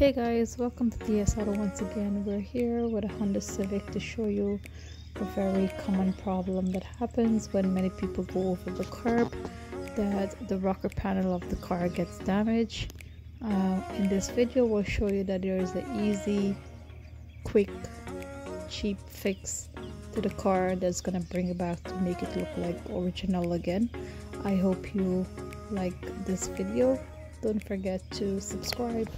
Hey guys, welcome to DS Auto once again. We're here with a Honda Civic to show you a very common problem that happens when many people go over the curb, that the rocker panel of the car gets damaged. In this video we'll show you that there is an easy, quick, cheap fix to the car that's gonna bring it back to make it look like original again. I hope you like this video. Don't forget to subscribe.